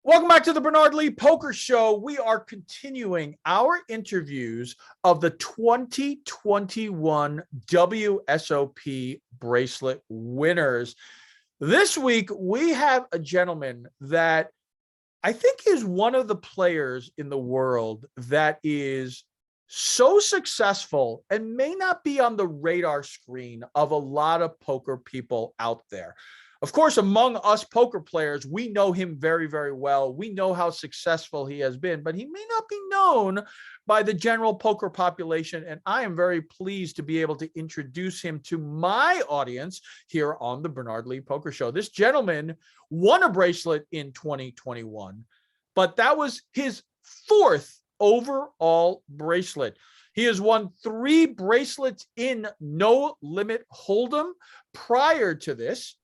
Welcome back to the Bernard Lee Poker Show. We are continuing our interviews of the 2021 WSOP bracelet winners. This week, we have a gentleman that I think is one of the players in the world that is so successful and may not be on the radar screen of a lot of poker people out there. Of course, among us poker players, we know him very, very well. We know how successful he has been, but he may not be known by the general poker population. And I am very pleased to be able to introduce him to my audience here on the Bernard Lee Poker Show. This gentleman won a bracelet in 2021, but that was his fourth overall bracelet. He has won 3 bracelets in No Limit Hold'em prior to this.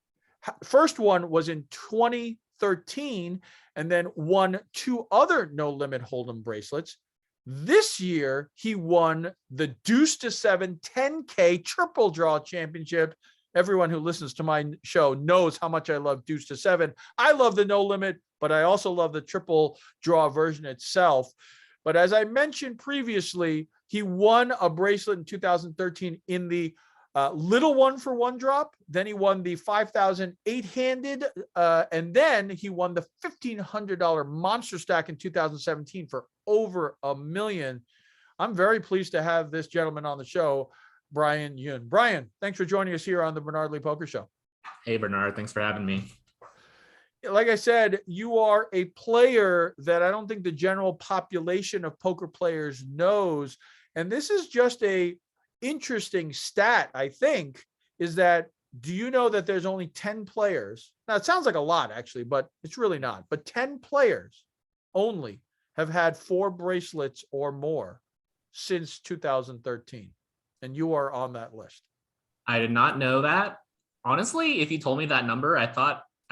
First one was in 2013 and then won 2 other No Limit Hold'em bracelets. This year, he won the Deuce to 7 10K Triple Draw Championship. Everyone who listens to my show knows how much I love Deuce to 7. I love the No Limit, but I also love the Triple Draw version itself. But as I mentioned previously, he won a bracelet in 2013 in the little one for one drop. Then he won the 5,000 8-handed, and then he won the $1,500 monster stack in 2017 for over $1 million. I'm very pleased to have this gentleman on the show, Brian Yoon. Brian, thanks for joining us here on the Bernard Lee Poker Show. Hey, Bernard, thanks for having me. Like I said, you are a player that I don't think the general population of poker players knows. And this is just a interesting stat, I think, is that do you know that there's only 10 players? Now, it sounds like a lot, actually, but it's really not. But 10 players only have had 4 bracelets or more since 2013. And you are on that list. I did not know that. Honestly, if you told me that number, I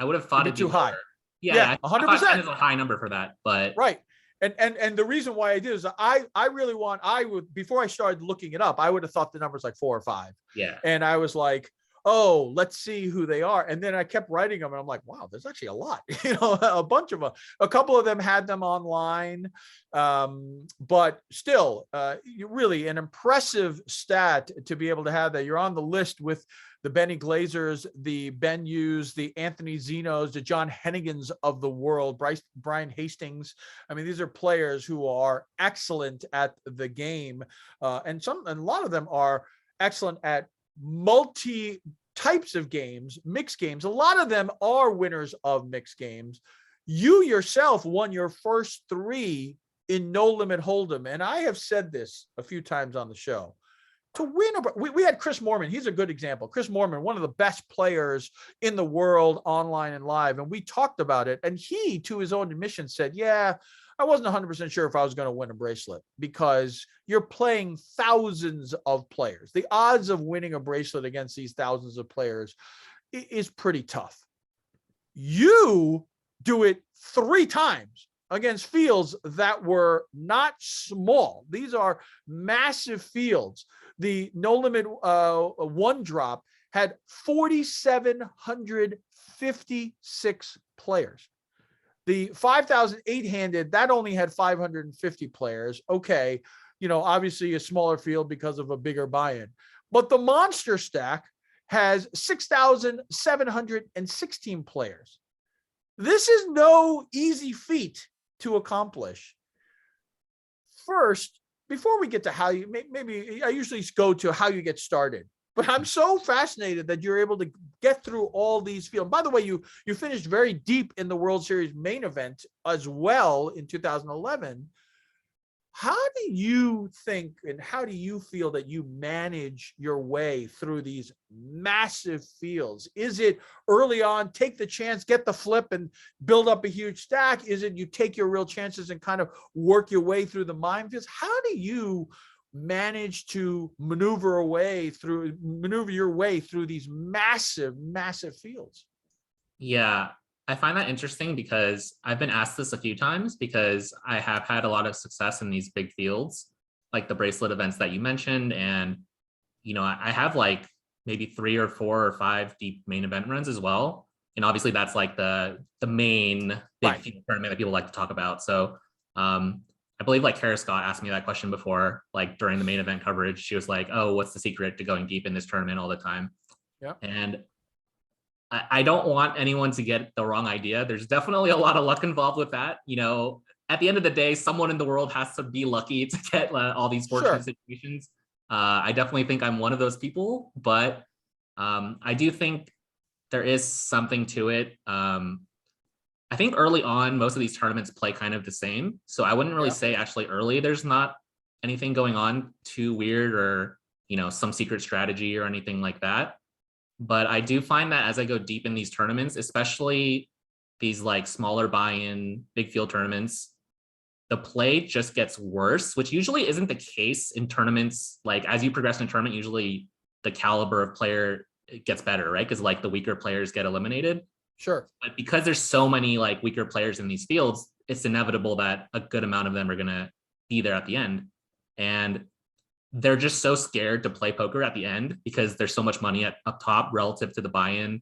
would have thought it'd be too high. Yeah, 100%. I thought is a high number for that, but right. And the reason why I did is I really want, before I started looking it up, I would have thought the number's like 4 or 5. Yeah. And I was like, oh, let's see who they are. And then I kept writing them and I'm like, wow, there's actually a lot, a bunch of them. A couple of them had them online. But still, really an impressive stat to be able to have that. You're on the list with the Benny Glazers, the Ben Hughes, the Anthony Zinos, the John Hennigans of the world, Brian Hastings. I mean, these are players who are excellent at the game. And a lot of them are excellent at multi types of games, mixed games. A lot of them are winners of mixed games. You yourself won your first 3 in No Limit Hold'em. And I have said this a few times on the show. To win, we had Chris Moorman. He's a good example. Chris Moorman, one of the best players in the world, online and live. And we talked about it. And he, to his own admission, said, yeah, I wasn't 100% sure if I was going to win a bracelet because you're playing thousands of players. The odds of winning a bracelet against these thousands of players is pretty tough. You do it 3 times against fields that were not small. These are massive fields. The No Limit one drop had 4,756 players. The 5,000 8-handed, that only had 550 players. Okay, obviously a smaller field because of a bigger buy-in. But the monster stack has 6,716 players. This is no easy feat to accomplish. First, before we get to how you, maybe I usually go to how you get started, but I'm so fascinated that you're able to get through all these fields. By the way, you finished very deep in the World Series main event as well in 2011. How do you think and how do you feel that you manage your way through these massive fields? Is it early on, take the chance, get the flip and build up a huge stack? Is it you take your real chances and kind of work your way through the minefields? How do you manage to maneuver your way through these massive, massive fields? Yeah, I find that interesting because I've been asked this a few times because I have had a lot of success in these big fields, like the bracelet events that you mentioned. And, I have like maybe 3 or 4 or 5 deep main event runs as well. And obviously that's like the main big Right. field tournament that people like to talk about. So I believe like Kara Scott asked me that question before, like during the main event coverage. She was like, "Oh, what's the secret to going deep in this tournament all the time?" Yeah. And I don't want anyone to get the wrong idea. There's definitely a lot of luck involved with that. You know, at the end of the day, someone in the world has to be lucky to get all these fortunate Sure. situations. I definitely think I'm one of those people, but I do think there is something to it. I think early on, most of these tournaments play kind of the same. So I wouldn't really Yeah. say actually early, there's not anything going on too weird or, you know, some secret strategy or anything like that. But I do find that as I go deep in these tournaments, especially these like smaller buy-in big field tournaments, the play just gets worse, which usually isn't the case in tournaments. Like as you progress in a tournament, usually the caliber of player gets better, right? Because like the weaker players get eliminated. Sure. But because there's so many like weaker players in these fields, it's inevitable that a good amount of them are gonna be there at the end. And they're just so scared to play poker at the end because there's so much money up top relative to the buy-in.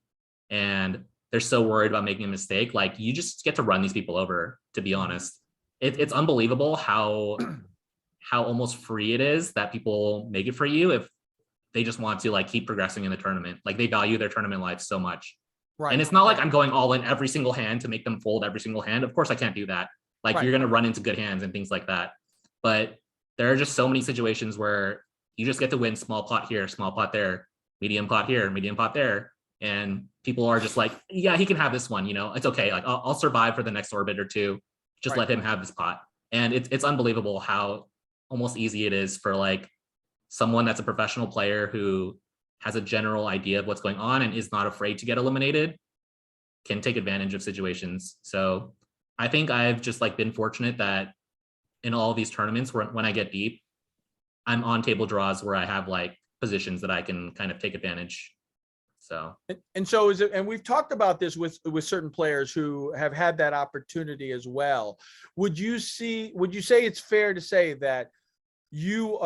And they're so worried about making a mistake. Like you just get to run these people over, to be honest. It's unbelievable how almost free it is that people make it for you if they just want to like keep progressing in the tournament. Like they value their tournament life so much. Right. And it's not like I'm going all in every single hand to make them fold every single hand. Of course, I can't do that. Like Right. you're going to run into good hands and things like that. But there are just so many situations where you just get to win small pot here, small pot there, medium pot here, medium pot there. And people are just like, yeah, he can have this one. You know, it's okay. Like I'll survive for the next orbit or two. Just Right. let him have this pot. And it's unbelievable how almost easy it is for like someone that's a professional player who has a general idea of what's going on and is not afraid to get eliminated can take advantage of situations. So I think I've just like been fortunate that in all of these tournaments where when I get deep, I'm on table draws where I have like positions that I can kind of take advantage. So And so is it, and we've talked about this with certain players who have had that opportunity as well. Would you say it's fair to say that you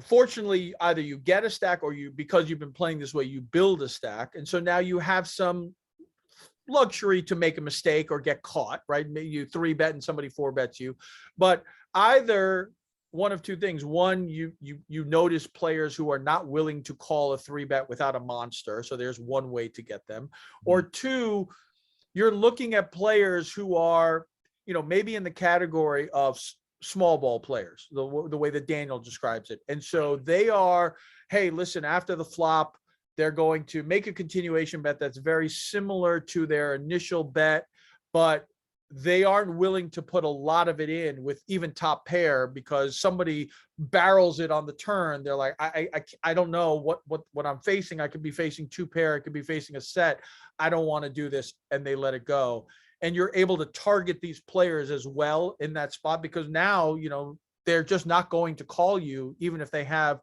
fortunately either you get a stack or you, because you've been playing this way, you build a stack, and so now you have some luxury to make a mistake or get caught, right? Maybe you 3-bet and somebody 4-bets you, but either one of two things. One, you notice players who are not willing to call a 3-bet without a monster, so there's one way to get them. Or two, you're looking at players who are, maybe in the category of small ball players, the way that Daniel describes it. And so they are, hey, listen, after the flop, they're going to make a continuation bet that's very similar to their initial bet, but they aren't willing to put a lot of it in with even top pair because somebody barrels it on the turn. They're like, I don't know what I'm facing. I could be facing 2 pair. I could be facing a set. I don't want to do this. And they let it go. And you're able to target these players as well in that spot because now, they're just not going to call you, even if they have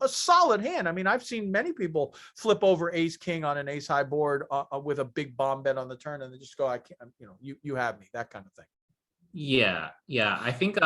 a solid hand. I mean, I've seen many people flip over ace king on an ace high board with a big bomb bet on the turn, and they just go, I can't, you have me, that kind of thing. yeah. I think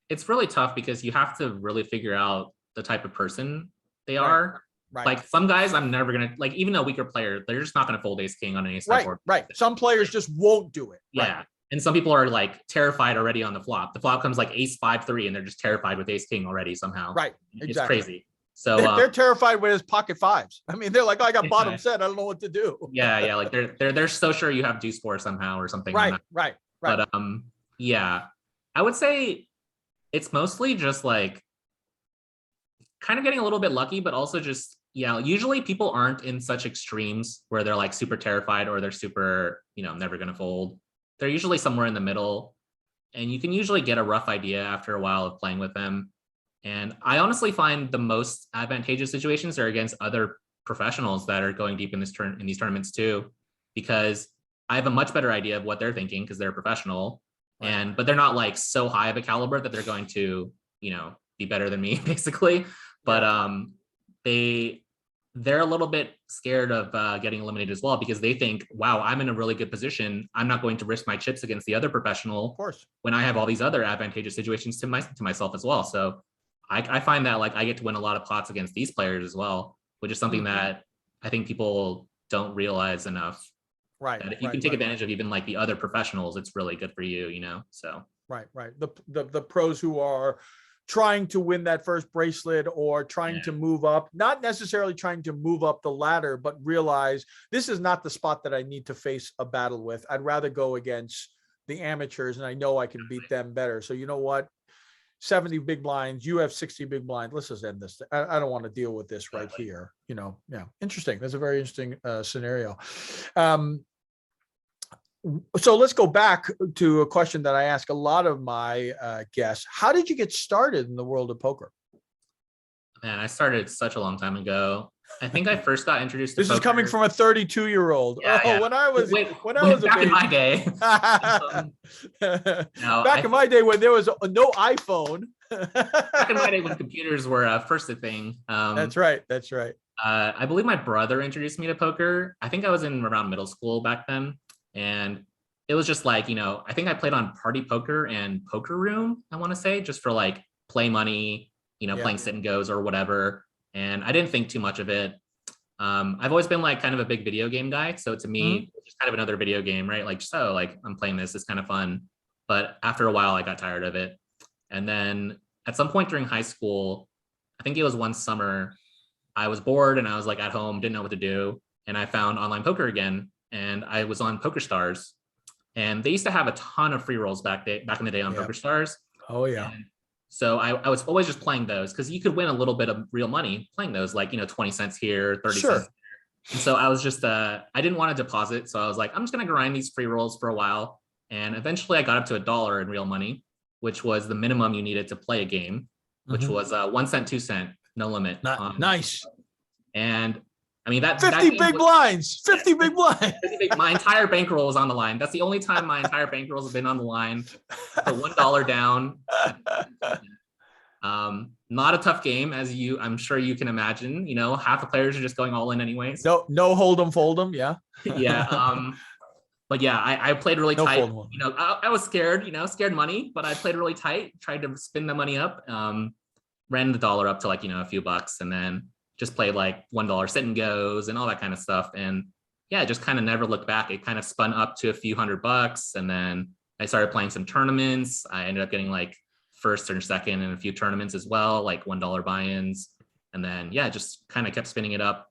it's really tough because you have to really figure out the type of person they are. Right. Like some guys, I'm never gonna like, even a weaker player, they're just not gonna fold ace king on an ace high board. Right. Some players just won't do it. Yeah. Right. And some people are like terrified already on the flop. The flop comes like ace 5-3 and they're just terrified with ace king already somehow. Right. It's Exactly. crazy. So they're terrified with his pocket fives. I mean, they're like, oh, I got bottom set. I don't know what to do. Yeah. Like they're so sure you have deuce 4 somehow or something. Right. But yeah, I would say it's mostly just like kind of getting a little bit lucky, but also just, usually people aren't in such extremes where they're like super terrified or they're super, never going to fold. They're usually somewhere in the middle, and you can usually get a rough idea after a while of playing with them. And I honestly find the most advantageous situations are against other professionals that are going deep in these tournaments too, because I have a much better idea of what they're thinking because they're a professional, but they're not like so high of a caliber that they're going to, be better than me basically. But they're a little bit scared of getting eliminated as well because they think, wow, I'm in a really good position. I'm not going to risk my chips against the other professional, of course, when I have all these other advantageous situations to myself as well. So I find that like I get to win a lot of pots against these players as well, which is something that I think people don't realize enough. Right. That if you Right. can take Right. advantage of even like the other professionals, it's really good for you, you know? So Right. Right. The pros who are trying to win that first bracelet or trying yeah, to move up, not necessarily trying to move up the ladder, but realize this is not the spot that I need to face a battle with. I'd rather go against the amateurs and I know I can beat them better. So you know what? 70 big blinds, you have 60 big blinds. Let's just end this. I don't want to deal with this right exactly. here. You know, yeah, interesting. That's a very interesting scenario. Um, so let's go back to a question that I ask a lot of my guests. How did you get started in the world of poker? Man, I started such a long time ago. I think I first got introduced to This is coming poker. from a 32-year-old. Yeah, Oh, yeah. when I was a Back in baby. my day. No, Back in my day when there was no iPhone. back in my day when computers were first a thing. That's right. That's right. I believe my brother introduced me to poker. I think I was in around middle school back then, and it was just like, you know, I think I played on Party Poker and Poker Room, I want to say, just for like play money, you know, Yeah. playing sit and goes or whatever. And I didn't think too much of it. I've always been like kind of a big video game guy, so to me, it's just kind of another video game, right? Like, so like I'm playing this, it's kind of fun. But after a while, I got tired of it. And then at some point during high school, I think it was one summer, I was bored and I was like at home, didn't know what to do. And I found online poker again. And I was on Poker Stars. And they used to have a ton of free rolls back in the day on Yeah. Poker Stars. Oh yeah. And so I was always just playing those because you could win a little bit of real money playing those, like, you know, 20 cents here, 30 Sure. cents. And so I was just, I didn't want to deposit. So I was like, I'm just going to grind these free rolls for a while. And eventually I got up to $1 in real money, which was the minimum you needed to play a game, which was 1 cent, 2 cent, no limit. Nice. And I mean, that 50 game big blinds. 50 big blinds. my entire bankroll was on the line. That's the only time my entire bankrolls have been on the line. Put $1 down. Not a tough game, as I'm sure you can imagine. You know, half the players are just going all in anyways. No hold 'em, fold 'em. Yeah. Yeah. But yeah, I played really No tight. fold 'em. You know, I was scared. You know, scared money, but I played really tight. Tried to spin the money up. Ran the dollar up to like, you know, a few bucks, and then just played like $1 sit and goes and all that kind of stuff. And yeah, just kind of never looked back. It kind of spun up to a few $100, and then I started playing some tournaments. I ended up getting like first or second in a few tournaments as well, like $1 buy-ins. And then yeah, just kind of kept spinning it up.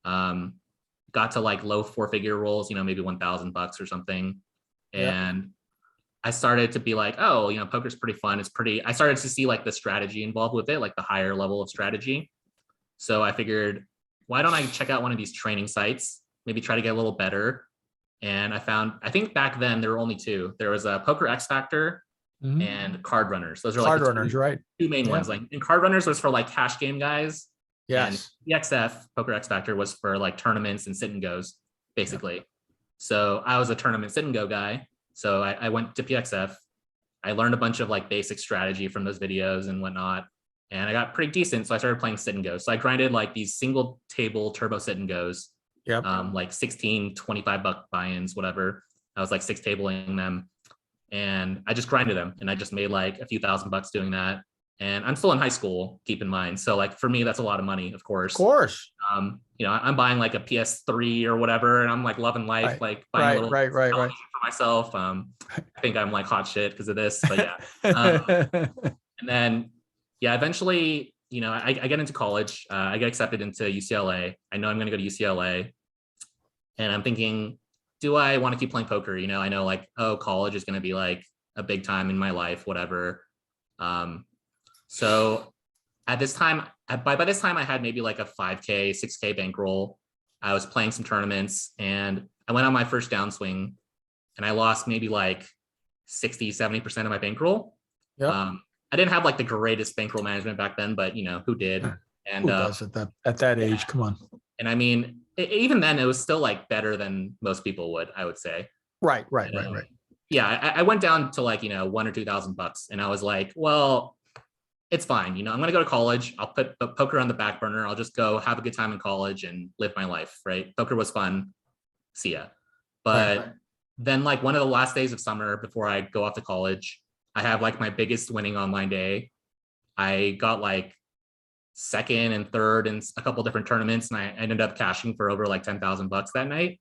Got to like low 4-figure rolls, you know, maybe $1,000 or something. And I started to be like, oh, you know, poker's pretty fun. I started to see like the strategy involved with it, like the higher level of strategy. So I figured, why don't I check out one of these training sites, maybe try to get a little better. And I think back then there were only two. There was a Poker X Factor and Card Runners. Those are like Card Runners, right? Two main ones. Like, and Card Runners was for like cash game guys. Yes. And PXF, Poker X Factor, was for like tournaments and sit and goes, basically. So I was a tournament sit and go guy. So I went to PXF. I learned a bunch of like basic strategy from those videos and whatnot. And I got pretty decent. So I started playing sit and go. So I grinded like these single table turbo sit and goes. Like 16, $25 buy-ins, whatever. I was like 6-tabling them. And I just grinded them. And I just made like a few $1,000 doing that. And I'm still in high school, keep in mind. So like for me, that's a lot of money, of course. Of course. You know, I'm buying like a PS3 or whatever, and I'm like loving life, like buying a little right. for myself. I think I'm like hot shit because of this, but yeah. And then, yeah, eventually, you know, I get into college. I get accepted into UCLA. I know I'm going to go to UCLA, and I'm thinking, do I want to keep playing poker? You know, I know like, oh, college is going to be like a big time in my life, whatever. So at this time, by this time, I had maybe like a 5K, 6K bankroll. I was playing some tournaments, and I went on my first downswing, and I lost maybe like 60, 70% of my bankroll. I didn't have like the greatest bankroll management back then, but you know, who did? And who does at that age? Come on. And I mean, even then it was still like better than most people would, I would say. Right. Yeah. I went down to like, you know, $1,000 or $2,000, and I was like, well, it's fine. You know, I'm going to go to college. I'll put poker on the back burner. I'll just go have a good time in college and live my life. Right. Poker was fun. See ya. But then like one of the last days of summer before I go off to college, I have like my biggest winning online day. I got like second and third in a couple different tournaments, and I ended up cashing for over like $10,000 that night.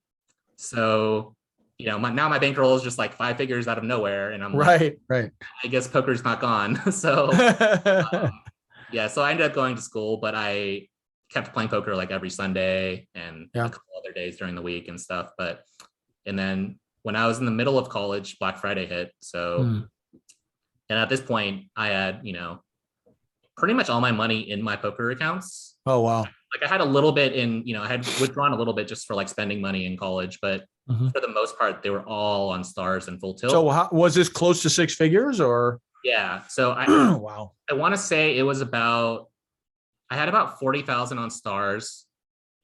So, now my bankroll is just like 5 figures out of nowhere, and I'm like, Right, right. I guess poker's not gone. So, yeah, so I ended up going to school, but I kept playing poker like every Sunday and Yeah. a couple other days during the week and stuff. And then when I was in the middle of college, Black Friday hit. So, Hmm. and at this point, I had, pretty much all my money in my poker accounts. Oh, wow. Like I had a little bit in, I had withdrawn a little bit just for like spending money in college, but Mhm. for the most part, they were all on stars and full tilt. So was this close to 6 figures or? Yeah. So Wow. I want to say it was I had about 40,000 on stars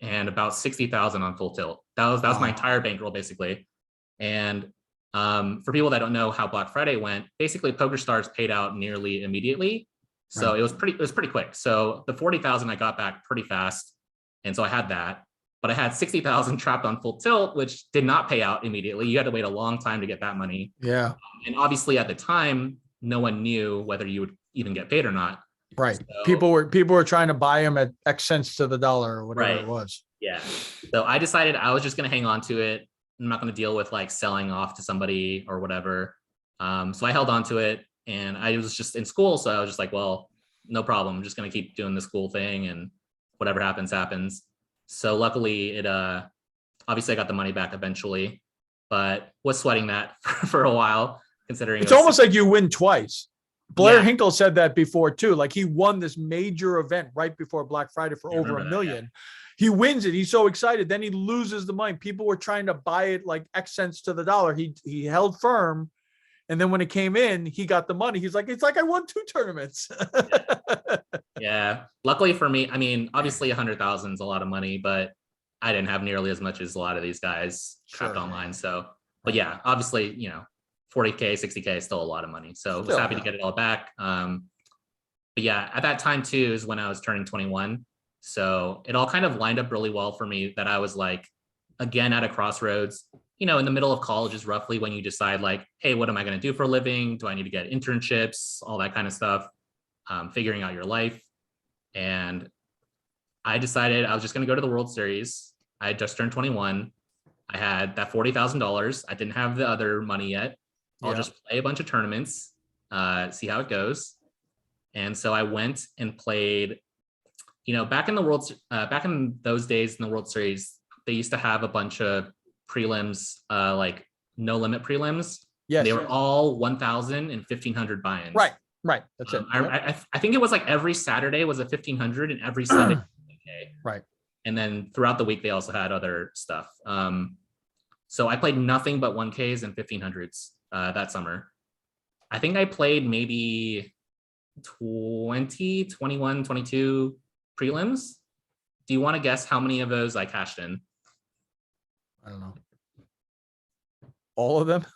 and about 60,000 on full tilt. That was my entire bankroll basically. And for people that don't know how Black Friday went, basically Poker Stars paid out nearly immediately. So Right. it was pretty quick. So the 40,000 I got back pretty fast. And so I had that, but I had 60,000 trapped on full tilt, which did not pay out immediately. You had to wait a long time to get that money. Yeah. And obviously at the time, no one knew whether you would even get paid or not. Right. So, People were trying to buy them at X cents to the dollar or whatever Right. it was. Yeah. So I decided I was just going to hang on to it. I'm not going to deal with like selling off to somebody or whatever. So I held on to it, and I was just in school. So I was just like, well, no problem. I'm just going to keep doing the school thing, and whatever happens, happens. So luckily obviously I got the money back eventually, but was sweating that for a while, considering It's almost like you win twice. Blair Yeah. Hinkle said that before too. Like he won this major event right before Black Friday for I over remember $1 that, million. He wins it. He's so excited. Then he loses the money. People were trying to buy it like X cents to the dollar. He held firm. And then when it came in, he got the money. He's like, it's like I won 2 tournaments. Yeah. Luckily for me, I mean, obviously 100,000 is a lot of money, but I didn't have nearly as much as a lot of these guys trapped Sure. online. So, but yeah, obviously, 40K, 60K is still a lot of money. So I was Still, happy yeah. to get it all back. But yeah, at that time too is when I was turning 21. So it all kind of lined up really well for me that I was like, again, at a crossroads. In the middle of college is roughly when you decide like, hey, what am I going to do for a living? Do I need to get internships? All that kind of stuff. Figuring out your life. And I decided I was just going to go to the World Series. I had just turned 21. I had that $40,000. I didn't have the other money yet. I'll just play a bunch of tournaments, see how it goes. And so I went and played, back in those days in the World Series, they used to have a bunch of prelims, like no limit prelims. Yes. They were all 1,000 and 1,500 buy-ins. Right. That's it. I think it was like every Saturday was a 1,500 and every Sunday. Right. And then throughout the week, they also had other stuff. So I played nothing but 1Ks and 1,500s that summer. I think I played maybe 20, 21, 22 prelims. Do you want to guess how many of those I cashed in? I don't know. All of them?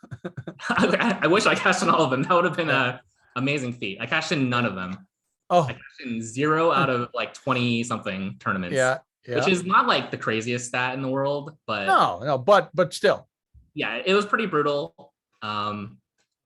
I wish I cashed in all of them. That would have been an amazing feat. I cashed in none of them. Oh, I cashed in 0 out of like 20 something tournaments. yeah. Which is not like the craziest stat in the world, but no, but still. Yeah, it was pretty brutal.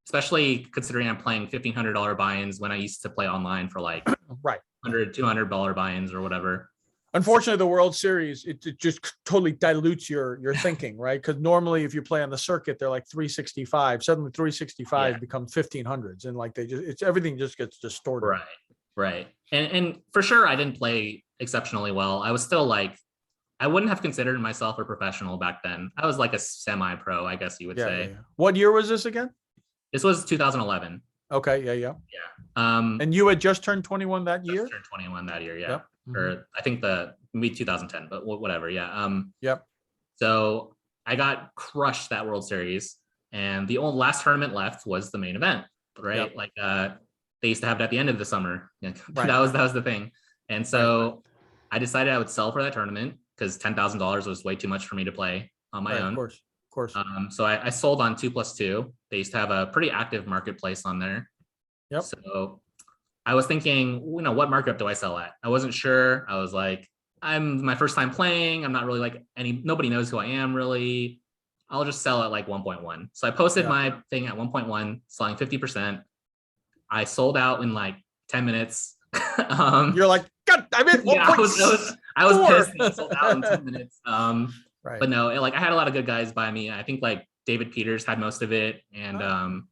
Especially considering I'm playing $1,500 buy-ins when I used to play online for like right $100, $200 buy-ins or whatever. Unfortunately, the World Series, it just totally dilutes your thinking, right? Because normally if you play on the circuit, they're like 365. Suddenly 365 becomes 1,500s. And like everything just gets distorted. Right. And for sure, I didn't play exceptionally well. I was still like, I wouldn't have considered myself a professional back then. I was like a semi-pro, I guess you would say. Yeah. What year was this again? This was 2011. Okay. Yeah. And you had just turned 21 that year? Just turned 21 that year, yeah. Yep. Or I think maybe 2010, but whatever. Yeah. Yep. So I got crushed that World Series, and the only last tournament left was the main event, right? Yep. Like they used to have it at the end of the summer. Right. That was the thing. And so I decided I would sell for that tournament because $10,000 was way too much for me to play on my own. Of course. So I sold on 2+2. They used to have a pretty active marketplace on there. Yep. So I was thinking, what markup do I sell at? I wasn't sure. I was like, I'm my first time playing. I'm not really like nobody knows who I am really. I'll just sell at like 1.1. So I posted my thing at 1.1, selling 50%. I sold out in like 10 minutes. You're like, God, I'm in. Yeah, I was pissed. I sold out in 10 minutes. Right. But no, like I had a lot of good guys by me. I think like David Peters had most of it, and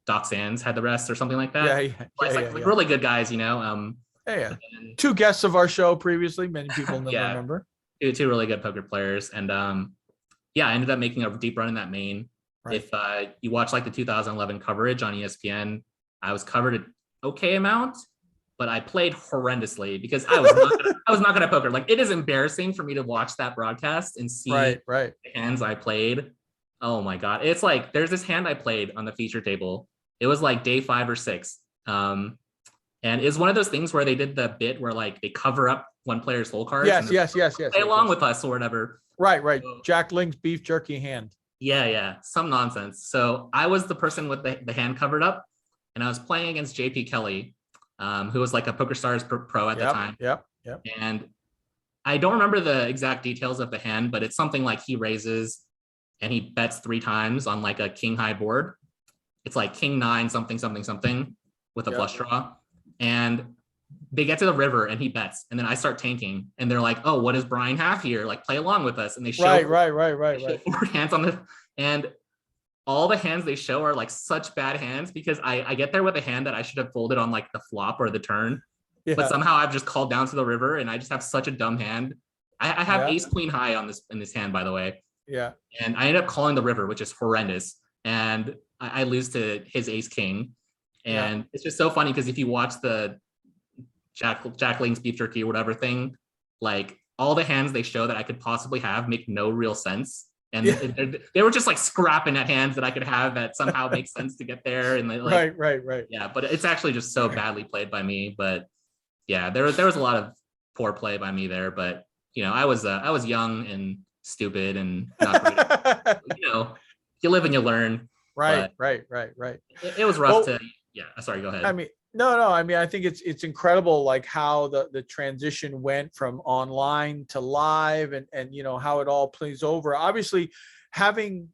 Doc Sands had the rest or something like Yeah. that. Yeah. Like, Yeah. like, Yeah. really good guys, Yeah. Yeah. but then, Two guests of our show previously. Many people never yeah, remember. two really good poker players, and yeah, I ended up making a deep run in that main. Right. If you watch like the 2011 coverage on ESPN, I was covered an okay amount, but I played horrendously because I was not good at poker. Like it is embarrassing for me to watch that broadcast and see Right. the hands I played. Oh my god, it's like there's this hand I played on the feature table. It was like day 5 or 6, and it's one of those things where they did the bit where like they cover up one player's hole cards. Yes. And Yes. play along with us or whatever. Right. So, Jack Link's beef jerky hand. yeah, some nonsense. So I was the person with the hand covered up, and I was playing against JP Kelly, who was like a PokerStars pro at the time. Yep. And I don't remember the exact details of the hand, but it's something like he raises and he bets 3 times on like a king high board. It's like king 9 something with a flush draw, and they get to the river and he bets, and then I start tanking, and they're like, "Oh, what does Brian have here? Like, play along with us." And they show Right. 4 hands on the, and all the hands they show are like such bad hands because I get there with a hand that I should have folded on like the flop or the turn, but somehow I've just called down to the river and I just have such a dumb hand. I have ace queen high on this in this hand, by the way. Yeah. And I ended up calling the river, which is horrendous, and I lose to his ace king. And it's just so funny because if you watch the Jack Link's beef jerky or whatever thing, like all the hands they show that I could possibly have make no real sense. And they were just like scrapping at hands that I could have that somehow makes sense to get there. And like, right. Yeah, but it's actually just so badly played by me. But yeah, there was a lot of poor play by me there. But I was young and stupid and not great. You live and you learn. Right. It was rough to. Yeah, sorry, go ahead. I mean, no. I mean, I think it's incredible, like how the transition went from online to live, and how it all plays over. Obviously, having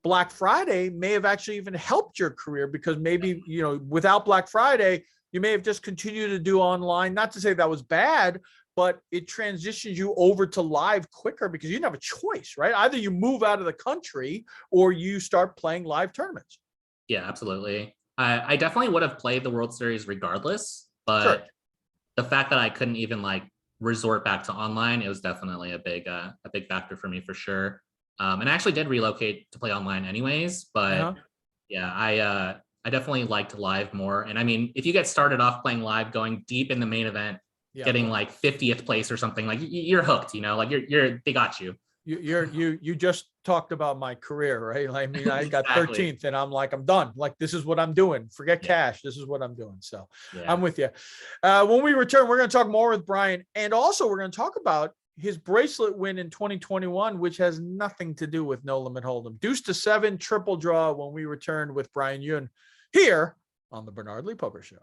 Black Friday may have actually even helped your career because maybe without Black Friday, you may have just continued to do online. Not to say that was bad, but it transitions you over to live quicker because you didn't have a choice, right? Either you move out of the country or you start playing live tournaments. Yeah, absolutely. I definitely would have played the World Series regardless, but the fact that I couldn't even like resort back to online, it was definitely a big factor for me for sure. And I actually did relocate to play online anyways, but yeah, I definitely liked live more. And I mean, if you get started off playing live, going deep in the main event, getting like 50th place or something, like you're hooked, like they got you. You just talked about my career, right? I mean, I got 13th and I'm like, I'm done. Like, this is what I'm doing. Forget cash. This is what I'm doing. So I'm with you. When we return, we're going to talk more with Brian. And also we're going to talk about his bracelet win in 2021, which has nothing to do with No Limit Hold'em. Deuce to 7 triple draw when we return with Brian Yoon here on the Bernard Lee Poker Show.